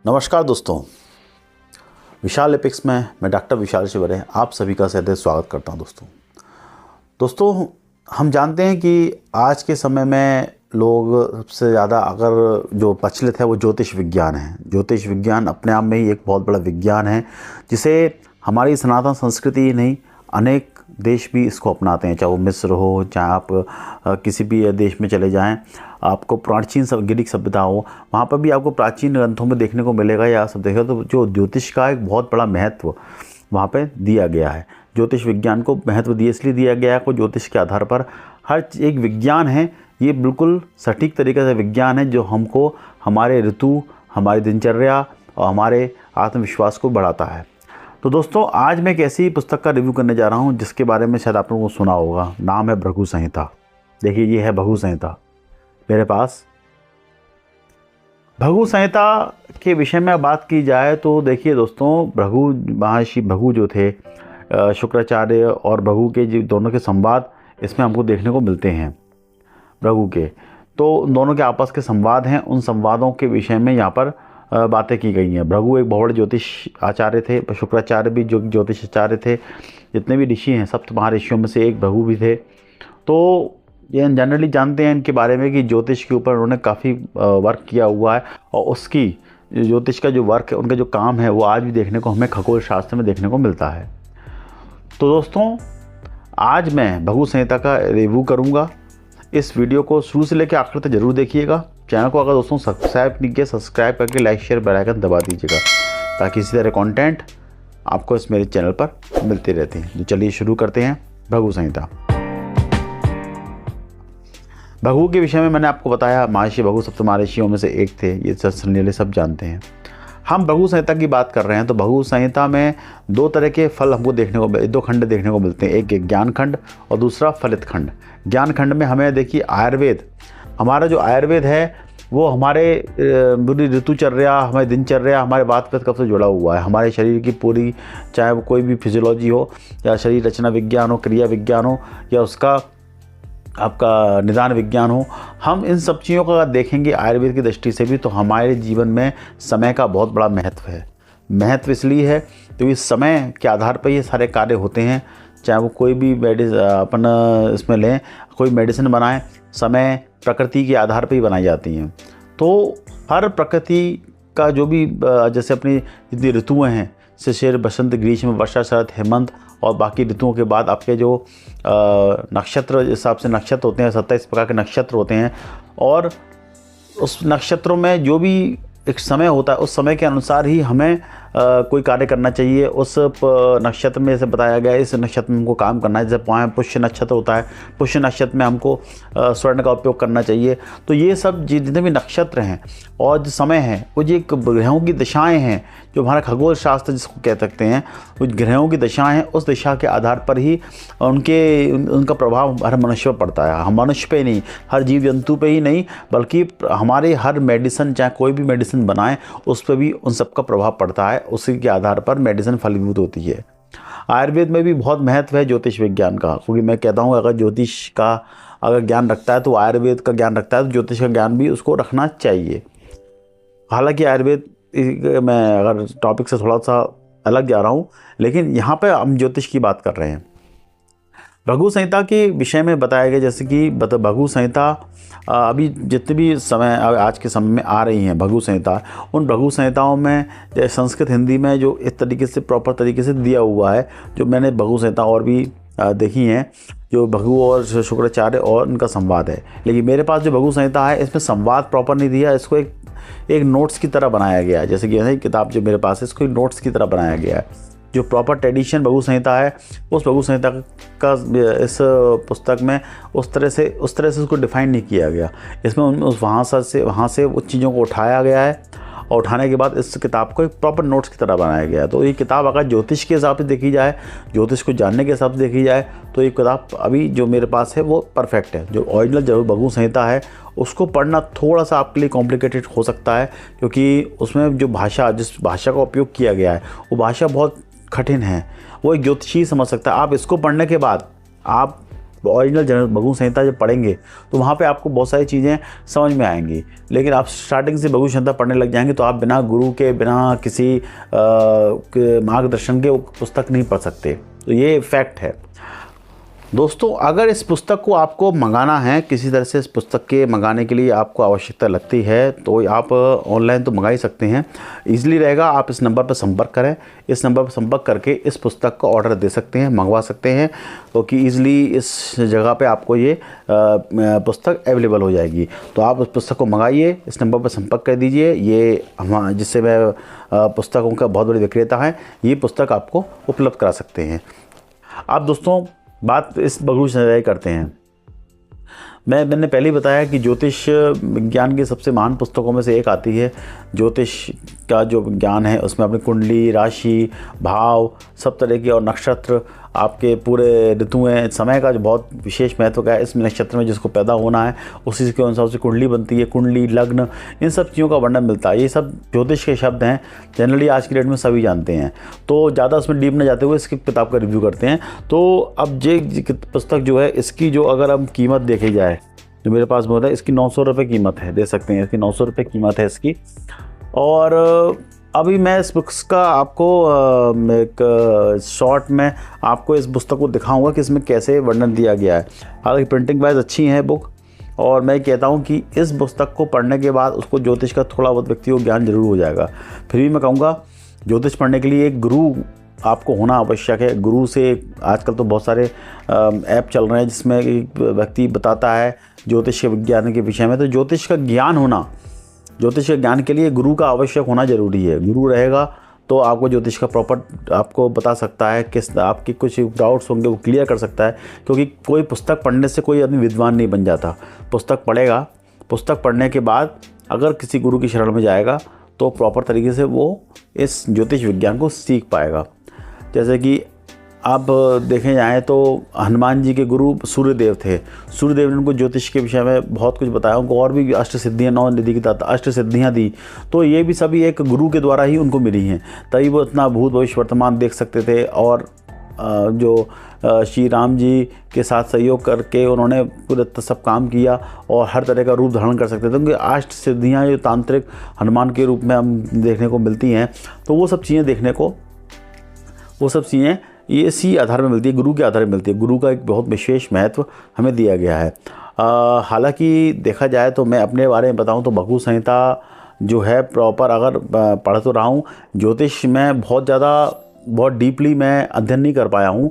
नमस्कार दोस्तों, विशाल एपिक्स में मैं डॉक्टर विशाल शिवरे आप सभी का सहृदय स्वागत करता हूं। दोस्तों हम जानते हैं कि आज के समय में लोग सबसे ज़्यादा अगर जो प्रचलित है वो ज्योतिष विज्ञान है। ज्योतिष विज्ञान अपने आप में ही एक बहुत बड़ा विज्ञान है जिसे हमारी सनातन संस्कृति ही नहीं अनेक देश भी इसको अपनाते हैं, चाहे वो मिस्र हो, चाहे आप किसी भी देश में चले जाएं, आपको प्राचीन ग्रीक सभ्यता हो, वहाँ पर भी आपको प्राचीन ग्रंथों में देखने को मिलेगा या सब देखा तो जो ज्योतिष का एक बहुत बड़ा महत्व वहाँ पे दिया गया है। ज्योतिष विज्ञान को महत्व इसलिए दिया गया है को ज्योतिष के आधार पर हर एक विज्ञान है, ये बिल्कुल सटीक तरीके से विज्ञान है जो हमको हमारे ऋतु, हमारी दिनचर्या और हमारे आत्मविश्वास को बढ़ाता है। तो दोस्तों आज मैं एक ऐसी पुस्तक का रिव्यू करने जा रहा हूँ जिसके बारे में शायद आप लोगों को सुना होगा। नाम है भृगु संहिता। देखिए ये है भृगु संहिता मेरे पास। भृगु संहिता के विषय में बात की जाए तो देखिए दोस्तों, महर्षि भृगु जो थे, शुक्राचार्य और भृगु के जो दोनों के संवाद इसमें हमको देखने को मिलते हैं। भृगु के तो दोनों के आपस के संवाद हैं, उन संवादों के विषय में यहाँ पर बातें की गई हैं। भृगु एक बहुत बड़े ज्योतिष आचार्य थे, शुक्राचार्य भी जो ज्योतिष आचार्य थे। जितने भी ऋषि हैं सप्त महाऋषियों में से एक भृगु भी थे। तो ये जनरली जानते हैं इनके बारे में कि ज्योतिष के ऊपर उन्होंने काफ़ी वर्क किया हुआ है और उसकी ज्योतिष का जो वर्क है, उनका जो काम है वो आज भी देखने को हमें खगोल शास्त्र में देखने को मिलता है। तो दोस्तों आज मैं भृगु संहिता का रिव्यू करूँगा। इस वीडियो को शुरू से लेकर आखिर तक जरूर देखिएगा। चैनल को अगर दोस्तों सब्सक्राइब नहीं किया, सब्सक्राइब करके लाइक शेयर बेल आइकन दबा दीजिएगा ताकि इसी तरह कंटेंट आपको इस मेरे चैनल पर मिलते रहते हैं। तो चलिए शुरू करते हैं भृगु संहिता। भृगु के विषय में मैंने आपको बताया, महर्षि भृगु सप्त महर्षियों में से एक थे, ये सुनने सब जानते हैं। हम भृगु संहिता की बात कर रहे हैं तो भृगु संहिता में दो तरह के फल हमको दो खंड देखने को मिलते हैं। एक ज्ञान खंड और दूसरा फलित खंड। ज्ञान खंड में हमें देखिए आयुर्वेद, हमारा जो आयुर्वेद है वो हमारे पूरी ऋतुचर्या, हमारी दिनचर्या, हमारे वात पित्त कब से जुड़ा हुआ है। हमारे शरीर की पूरी, चाहे वो कोई भी फिजियोलॉजी हो या शरीर रचना विज्ञान हो, क्रिया विज्ञान हो या उसका आपका निदान विज्ञान हो, हम इन सब चीज़ों का देखेंगे आयुर्वेद की दृष्टि से भी तो हमारे जीवन में समय का बहुत बड़ा महत्व है। महत्व इसलिए है क्योंकि समय के आधार पर ये सारे कार्य होते हैं। चाहे वो कोई भी अपन इसमें लें, कोई मेडिसिन बनाएं, समय प्रकृति के आधार पर ही बनाई जाती हैं। तो हर प्रकृति का जो भी जैसे अपनी जितनी ऋतुएँ हैं, शिशिर, बसंत, ग्रीष्म, वर्षा, शरद, हेमंत और बाकी ऋतुओं के बाद आपके जो नक्षत्र, जिस हिसाब से नक्षत्र होते हैं 27 प्रकार के नक्षत्र होते हैं और उस नक्षत्रों में जो भी एक समय होता है उस समय के अनुसार ही हमें कोई कार्य करना चाहिए। उस नक्षत्र में जैसे बताया गया है इस नक्षत्र में हमको काम करना है। जैसे पुष्य नक्षत्र होता है, पुष्य नक्षत्र में हमको स्वर्ण का उपयोग करना चाहिए। तो ये सब जितने भी नक्षत्र हैं और जो समय है वो जो ग्रहों की दिशाएं हैं, जो हमारा खगोल शास्त्र जिसको कह सकते हैं, उस ग्रहों की दिशाएं हैं, उस दिशा के आधार पर ही उनका प्रभाव हर मनुष्य पर पड़ता है। हम मनुष्य पे नहीं, हर जीव जंतु पे ही नहीं, बल्कि हमारे हर मेडिसिन, चाहे कोई भी मेडिसिन बनाए उस पर भी उन सबका प्रभाव पड़ता है। उसी के आधार पर मेडिसिन फलीभूत होती है। आयुर्वेद में भी बहुत महत्व है ज्योतिष विज्ञान का, क्योंकि मैं कहता हूँ अगर ज्योतिष का अगर ज्ञान रखता है तो आयुर्वेद का ज्ञान रखता है तो ज्योतिष का ज्ञान भी उसको रखना चाहिए। हालांकि आयुर्वेद मैं अगर टॉपिक से थोड़ा सा अलग जा रहा हूँ, लेकिन यहाँ पे हम ज्योतिष की बात कर रहे हैं। भृगु संहिता के विषय में बताया गया, जैसे कि भृगु संहिता अभी जितने भी समय आज के समय में आ रही हैं भृगु संहिता, उन भृगु संहिताओं में संस्कृत हिंदी में जो इस तरीके से प्रॉपर तरीके से दिया हुआ है, जो मैंने भृगु संहिता और भी देखी हैं, जो भृगु और शुक्राचार्य और उनका संवाद है। लेकिन मेरे पास जो भृगु संहिता है इसमें संवाद प्रॉपर नहीं दिया, इसको एक नोट्स की तरह बनाया गया है। जैसे कि किताब जो मेरे पास है इसको एक नोट्स की तरह बनाया गया है। जो प्रॉपर ट्रेडिशन भृगु संहिता है उस भृगु संहिता का इस पुस्तक में उस तरह से उसको डिफ़ाइन नहीं किया गया। इसमें वहाँ से उस चीज़ों को उठाया गया है और उठाने के बाद इस किताब को एक प्रॉपर नोट्स की तरह बनाया गया है। तो ये किताब अगर ज्योतिष के हिसाब से देखी जाए, ज्योतिष को जानने के हिसाब से देखी जाए तो ये किताब अभी जो मेरे पास है वो परफेक्ट है। जो ओरिजिनल जो भृगु संहिता है उसको पढ़ना थोड़ा सा आपके लिए कॉम्प्लिकेटेड हो सकता है, क्योंकि उसमें जो जिस भाषा का उपयोग किया गया है वो भाषा बहुत कठिन है, वो एक ज्योतिषी समझ सकता है। आप इसको पढ़ने के बाद आप ओरिजिनल लघु संहिता जब पढ़ेंगे तो वहाँ पे आपको बहुत सारी चीज़ें समझ में आएंगी। लेकिन आप स्टार्टिंग से लघु संहिता पढ़ने लग जाएंगे तो आप बिना गुरु के, बिना किसी मार्गदर्शन के वो पुस्तक नहीं पढ़ सकते। तो ये फैक्ट है दोस्तों। अगर इस पुस्तक को आपको मंगाना है, किसी तरह से इस पुस्तक के मंगाने के लिए आपको आवश्यकता लगती है तो आप ऑनलाइन तो मंगा ही सकते हैं, ईजिली रहेगा। आप इस नंबर पर संपर्क करें, इस नंबर पर संपर्क करके इस पुस्तक का ऑर्डर दे सकते हैं, मंगवा सकते हैं, क्योंकि ईजिली इस जगह पे आपको ये पुस्तक अवेलेबल हो जाएगी। तो आप उस पुस्तक को मंगाइए, इस नंबर पर संपर्क कर दीजिए। ये हम जिससे मैं पुस्तकों का बहुत बड़ी विक्रेता है, ये पुस्तक आपको उपलब्ध करा सकते हैं। आप दोस्तों बात इस लघु संहिता करते हैं। मैंने पहले ही बताया कि ज्योतिष विज्ञान की सबसे महान पुस्तकों में से एक आती है। ज्योतिष का जो विज्ञान है उसमें अपनी कुंडली, राशि, भाव, सब तरह के और नक्षत्र, आपके पूरे ऋतुएं, समय का जो बहुत विशेष महत्व का है। इस नक्षत्र में जिसको पैदा होना है उसी के अनुसार से कुंडली बनती है, कुंडली, लग्न, इन सब चीज़ों का वर्णन मिलता है। ये सब ज्योतिष के शब्द हैं, जनरली आज की डेट में सभी जानते हैं। तो ज़्यादा उसमें डीप न जाते हुए इसकी किताब का रिव्यू करते हैं। तो अब ये पुस्तक जो है, इसकी जो अगर हम कीमत देखी जाए जो मेरे पास बहुत है, इसकी 900 रुपये कीमत है, दे सकते हैं। इसकी 900 रुपये कीमत है इसकी। और अभी मैं इस बुक्स का आपको एक शॉर्ट में आपको इस पुस्तक को दिखाऊंगा कि इसमें कैसे वर्णन दिया गया है। हालांकि प्रिंटिंग वाइज अच्छी है बुक, और मैं कहता हूं कि इस पुस्तक को पढ़ने के बाद उसको ज्योतिष का थोड़ा बहुत व्यक्ति को ज्ञान जरूर हो जाएगा। फिर भी मैं कहूँगा ज्योतिष पढ़ने के लिए एक गुरु आपको होना आवश्यक है। गुरु से आजकल तो बहुत सारे ऐप चल रहे हैं जिसमें एक व्यक्ति बताता है ज्योतिष के विज्ञान के विषय में। तो ज्योतिष का ज्ञान होना, ज्योतिष के ज्ञान के लिए गुरु का आवश्यक होना जरूरी है। गुरु रहेगा तो आपको ज्योतिष का प्रॉपर आपको बता सकता है, किस आपके कुछ डाउट्स होंगे वो क्लियर कर सकता है। क्योंकि कोई पुस्तक पढ़ने से कोई आदमी विद्वान नहीं बन जाता। पुस्तक पढ़ेगा, पुस्तक पढ़ने के बाद अगर किसी गुरु की शरण में जाएगा तो प्रॉपर तरीके से वो इस ज्योतिष विज्ञान को सीख पाएगा। जैसे कि आप देखें जाएँ तो हनुमान जी के गुरु सूर्यदेव थे। सूर्यदेव ने उनको ज्योतिष के विषय में बहुत कुछ बताया, उनको और भी अष्ट सिद्धियाँ, 9 निधि की अष्ट सिद्धियाँ दी। तो ये भी सभी एक गुरु के द्वारा ही उनको मिली हैं, तभी वो इतना भूत भविष्य वर्तमान देख सकते थे। और जो श्री राम जी के साथ सहयोग करके उन्होंने पूरा सब काम किया और हर तरह का रूप धारण कर सकते थे। उनकी अष्ट सिद्धियाँ जो तांत्रिक हनुमान के रूप में हम देखने को मिलती हैं, तो वो सब चीज़ें देखने को, वो सब चीज़ें ये इसी आधार में मिलती है, गुरु के आधार में मिलती है। गुरु का एक बहुत विशेष महत्व हमें दिया गया है। हालांकि देखा जाए तो मैं अपने बारे में बताऊं तो लघु संहिता जो है प्रॉपर अगर पढ़ तो रहा हूँ, ज्योतिष में बहुत डीपली मैं अध्ययन नहीं कर पाया हूँ,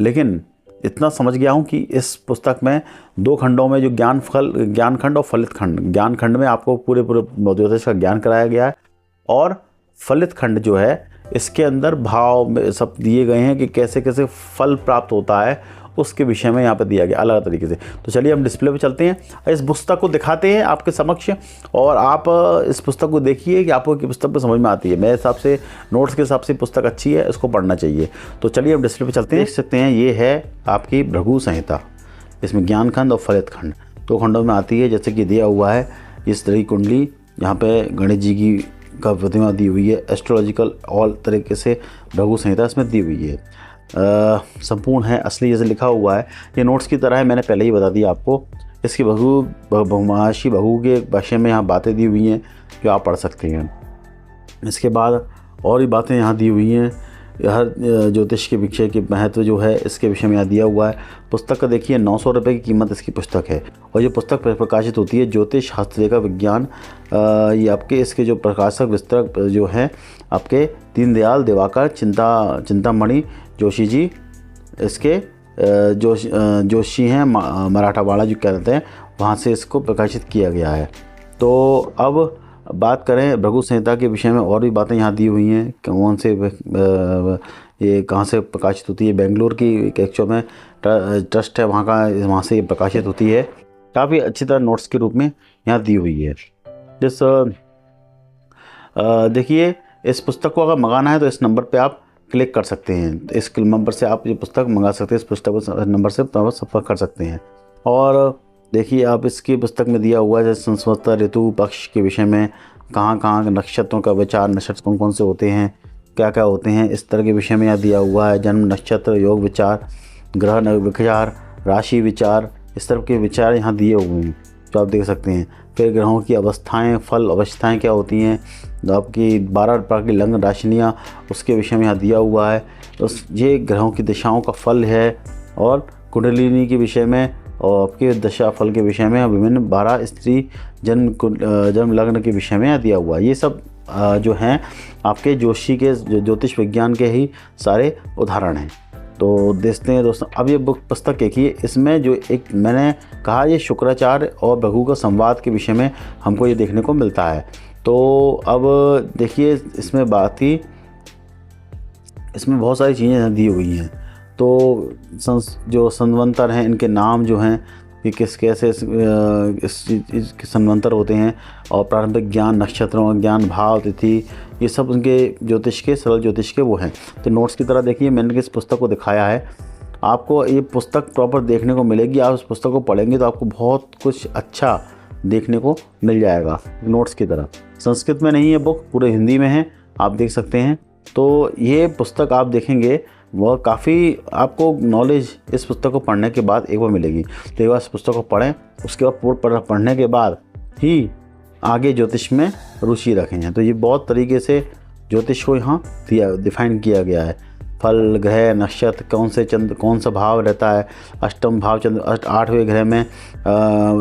लेकिन इतना समझ गया हूँ कि इस पुस्तक में 2 खंडों में जो ज्ञान खंड और फलित खंड, ज्ञान खंड में आपको पूरे ज्योतिष का ज्ञान कराया गया है, और फलित खंड जो है इसके अंदर भाव में सब दिए गए हैं कि कैसे कैसे फल प्राप्त होता है, उसके विषय में यहाँ पे दिया गया अलग तरीके से। तो चलिए हम डिस्प्ले पे चलते हैं, इस पुस्तक को दिखाते हैं आपके समक्ष, और आप इस पुस्तक को देखिए कि आपको पुस्तक पे समझ में आती है। मेरे हिसाब से नोट्स के हिसाब से पुस्तक अच्छी है, इसको पढ़ना चाहिए। तो चलिए हम डिस्प्ले पे चलते हैं। देख सकते हैं ये है आपकी लघु संहिता। इसमें ज्ञान खंड और फलित खंड 2 खंडों में आती है, जैसे कि दिया हुआ है इस तरह की कुंडली, यहाँ पे गणेश जी की का प्रतिमा दी हुई है, एस्ट्रोलॉजिकल ऑल तरीके से लघु संहिता इसमें दी हुई है। संपूर्ण है, असली जैसे लिखा हुआ है। ये नोट्स की तरह है, मैंने पहले ही बता दिया आपको। इसकी महर्षि भृगु के विषय में यहाँ बातें दी हुई हैं जो आप पढ़ सकते हैं। इसके बाद और भी बातें यहाँ दी हुई हैं, हर ज्योतिष के विषय के महत्व जो है इसके विषय में यहाँ दिया हुआ है। पुस्तक का देखिए 900 रुपये की कीमत इसकी पुस्तक है, और ये पुस्तक प्रकाशित होती है ज्योतिष हस्तरेखा विज्ञान। ये आपके इसके जो प्रकाशक विस्तरक जो हैं आपके दीनदयाल दिवाकर चिंतामणि जोशी जी, इसके जोशी हैं मराठावाड़ा जो कहते हैं, वहाँ से इसको प्रकाशित किया गया है। तो अब बात करें लघु संहिता के विषय में, और भी बातें यहाँ दी हुई हैं। कौन से ये कहाँ से प्रकाशित होती है, बेंगलोर की एक एक्चुअल में ट्रस्ट है वहाँ से ये प्रकाशित होती है। काफ़ी अच्छी तरह नोट्स के रूप में यहाँ दी हुई है। जिस देखिए इस पुस्तक को अगर मंगाना है तो इस नंबर पे आप क्लिक कर सकते हैं, इस नंबर से आप ये पुस्तक मंगा सकते हैं, इस पुस्तक नंबर से संपर्क कर सकते हैं। और देखिए आप इसकी पुस्तक में दिया हुआ है जैसे संवत्सर, ऋतु, पक्ष के विषय में, कहाँ नक्षत्रों का विचार, नक्षत्र कौन कौन से होते हैं, क्या क्या होते हैं, इस तरह के विषय में यहाँ दिया हुआ है। जन्म नक्षत्र, योग विचार, ग्रह विचार, राशि विचार, इस तरह के विचार यहाँ दिए हुए हैं जो आप देख सकते हैं। फिर ग्रहों की अवस्थाएं, फल अवस्थाएं क्या होती हैं, तो आपकी 12 प्रकार की लग्न राशियाँ, उसके विषय में यहाँ दिया हुआ है। उस ये ग्रहों की दिशाओं का फल है, और कुंडलिनी के विषय में और आपके दशा फल के विषय में विभिन्न 12 स्त्री जन्म लग्न के विषय में यहाँ दिया हुआ है। ये सब जो हैं आपके ज्योतिष विज्ञान के ही सारे उदाहरण हैं। तो देखते हैं दोस्तों, अब ये पुस्तक देखिए, इसमें जो एक मैंने कहा ये शुक्राचार्य और भृगु का संवाद के विषय में हमको ये देखने को मिलता है। तो अब देखिए इसमें बात थी, इसमें बहुत सारी चीज़ें दी हुई हैं। तो जो संवंतर हैं इनके नाम जो हैं कि किस कैसे इसके संवंतर होते हैं, और प्रारंभिक ज्ञान, नक्षत्रों ज्ञान, भाव, तिथि, ये सब उनके ज्योतिष के, सरल ज्योतिष के वो हैं। तो नोट्स की तरह देखिए मैंने इस पुस्तक को दिखाया है। आपको ये पुस्तक प्रॉपर देखने को मिलेगी, आप इस पुस्तक को पढ़ेंगे तो आपको बहुत कुछ अच्छा देखने को मिल जाएगा नोट्स की तरह। संस्कृत में नहीं है बुक, पूरे हिंदी में है, आप देख सकते हैं। तो ये पुस्तक आप देखेंगे वह काफ़ी आपको नॉलेज इस पुस्तक को पढ़ने के बाद एक बार मिलेगी। तो एक बार इस पुस्तक को पढ़ें, उसके बाद पढ़ने के बाद ही आगे ज्योतिष में रुचि रखें। तो ये बहुत तरीके से ज्योतिष को यहाँ डिफाइन किया गया है। फल, ग्रह, नक्षत्र, कौन सा भाव रहता है, अष्टम भाव, 8वें ग्रह में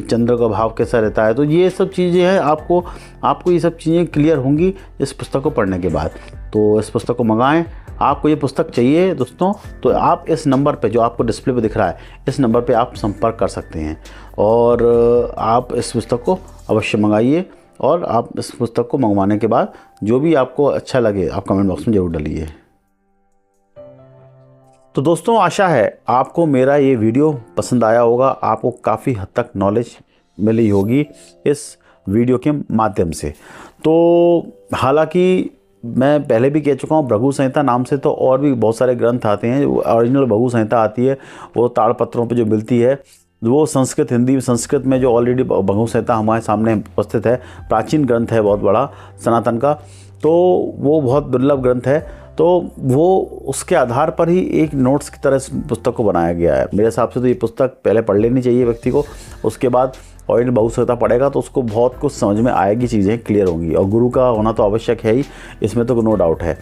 चंद्र का भाव कैसा रहता है। तो ये सब चीज़ें हैं, आपको ये सब चीज़ें क्लियर होंगी इस पुस्तक को पढ़ने के बाद। तो इस पुस्तक को मंगाएं। आपको ये पुस्तक चाहिए दोस्तों तो आप इस नंबर पे जो आपको डिस्प्ले पे दिख रहा है, इस नंबर पे आप संपर्क कर सकते हैं, और आप इस पुस्तक को अवश्य मंगाइए। और आप इस पुस्तक को मंगवाने के बाद जो भी आपको अच्छा लगे आप कमेंट बॉक्स में ज़रूर डालिए। तो दोस्तों आशा है आपको मेरा ये वीडियो पसंद आया होगा, आपको काफ़ी हद तक नॉलेज मिली होगी इस वीडियो के माध्यम से। तो हालांकि मैं पहले भी कह चुका हूँ, भृगु संहिता नाम से तो और भी बहुत सारे ग्रंथ आते हैं। ओरिजिनल भृगु संहिता आती है, वो ताड़पत्रों पे जो मिलती है, वो संस्कृत, हिंदी, संस्कृत में जो ऑलरेडी भृगु संहिता हमारे सामने उपस्थित है, प्राचीन ग्रंथ है बहुत बड़ा सनातन का, तो वो बहुत दुर्लभ ग्रंथ है। तो वो उसके आधार पर ही एक नोट्स की तरह इस पुस्तक को बनाया गया है। मेरे हिसाब से तो ये पुस्तक पहले पढ़ लेनी चाहिए व्यक्ति को, उसके बाद ओरिजिनल भृगु संहिता पढ़ेगा तो उसको बहुत कुछ समझ में आएगी, चीज़ें क्लियर होंगी, और गुरु का होना तो आवश्यक है ही, इसमें तो नो डाउट है।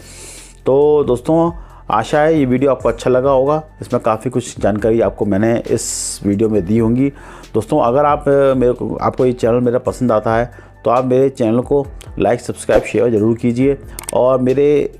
तो दोस्तों आशा है ये वीडियो आपको अच्छा लगा होगा, इसमें काफ़ी कुछ जानकारी आपको मैंने इस वीडियो में दी होंगी। दोस्तों अगर आपको ये चैनल मेरा पसंद आता है तो आप मेरे चैनल को लाइक, सब्सक्राइब, शेयर ज़रूर कीजिए, और मेरे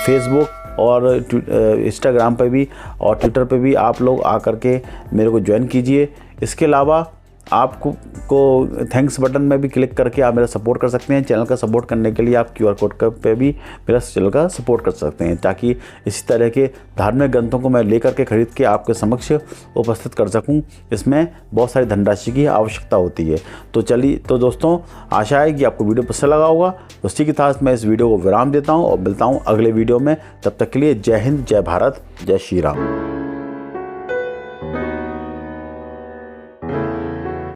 फेसबुक और इंस्टाग्राम पे भी और ट्विटर पे भी आप लोग आकर के मेरे को ज्वाइन कीजिए। इसके अलावा आपको थैंक्स बटन में भी क्लिक करके आप मेरा सपोर्ट कर सकते हैं। चैनल का सपोर्ट करने के लिए आप QR कोड पे भी मेरा चैनल का सपोर्ट कर सकते हैं, ताकि इसी तरह के धार्मिक ग्रंथों को मैं लेकर के खरीद के आपके समक्ष उपस्थित कर सकूं। इसमें बहुत सारी धनराशि की आवश्यकता होती है। तो दोस्तों आशा है कि आपको वीडियो पसंद लगा होगा। तो इसी के साथ मैं इस वीडियो को विराम देता हूँ और मिलता हूँ अगले वीडियो में। तब तक के लिए जय हिंद, जय भारत, जय श्री राम।